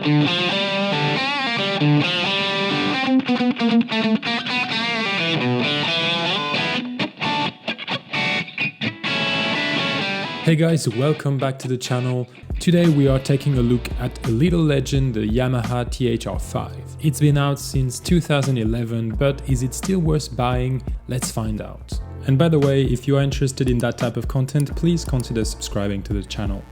Hey guys, welcome back to the channel. Today we are taking a look at a little legend, the Yamaha THR5. It's been out since 2011, but is it still worth buying? Let's find out. And by the way, if you are interested in that type of content, please consider subscribing to the channel.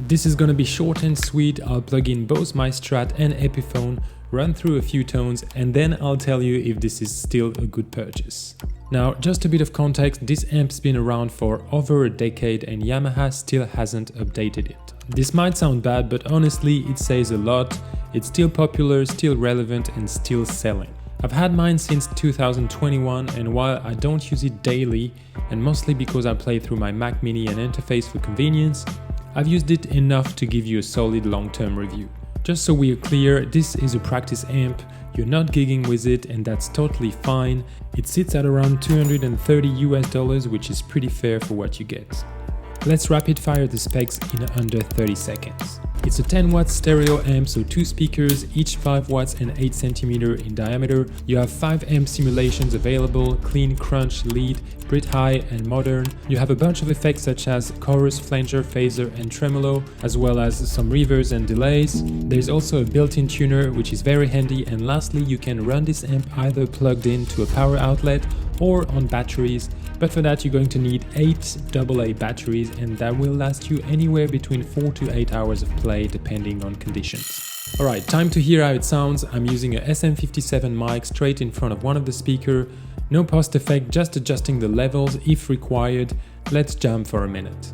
This is gonna be short and sweet. I'll plug in both my Strat and Epiphone, run through a few tones, and then I'll tell you if this is still a good purchase. Now, just a bit of context, this amp's been around for over a decade and Yamaha still hasn't updated it. This might sound bad, but honestly it says a lot. It's still popular, still relevant, and still selling. I've had mine since 2021, and while I don't use it daily, and mostly because I play through my Mac Mini and interface for convenience, I've used it enough to give you a solid long-term review. Just so we are clear, this is a practice amp. You're not gigging with it, and that's totally fine. It sits at around $230 US, which is pretty fair for what you get. Let's rapid fire the specs in under 30 seconds. It's a 10 watt stereo amp, so 2 speakers, each 5 watts and 8 cm in diameter. You have 5 amp simulations available: clean, crunch, lead, Brit high, and modern. You have a bunch of effects such as chorus, flanger, phaser, and tremolo, as well as some reverbs and delays. There's also a built-in tuner, which is very handy, and lastly, you can run this amp either plugged in to a power outlet or on batteries, but for that you're going to need 8 AA batteries, and that will last you anywhere between 4 to 8 hours of play depending on conditions. Alright, time to hear how it sounds. I'm using a SM57 mic straight in front of one of the speakers. No post effect, just adjusting the levels if required. Let's jam for a minute.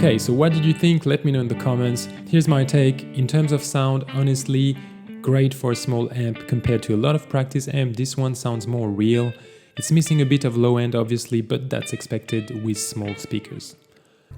Okay, so what did you think? Let me know in the comments. Here's my take. In terms of sound, honestly, great for a small amp compared to a lot of practice amp. This one sounds more real. It's missing a bit of low end obviously, but that's expected with small speakers.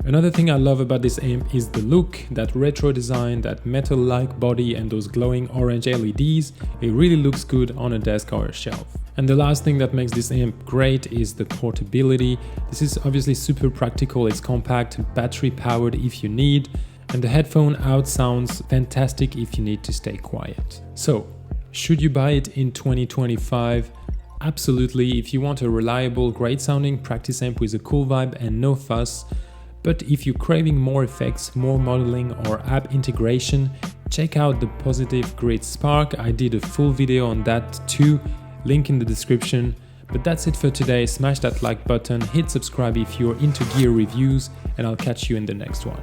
Another thing I love about this amp is the look, that retro design, that metal-like body and those glowing orange LEDs. It really looks good on a desk or a shelf. And the last thing that makes this amp great is the portability. This is obviously super practical, it's compact, battery powered if you need, and the headphone out sounds fantastic if you need to stay quiet. So, should you buy it in 2025? Absolutely, if you want a reliable, great sounding practice amp with a cool vibe and no fuss. But if you're craving more effects, more modeling or app integration, check out the Positive Grid Spark. I did a full video on that too, link in the description. But that's it for today. Smash that like button, hit subscribe if you're into gear reviews, and I'll catch you in the next one.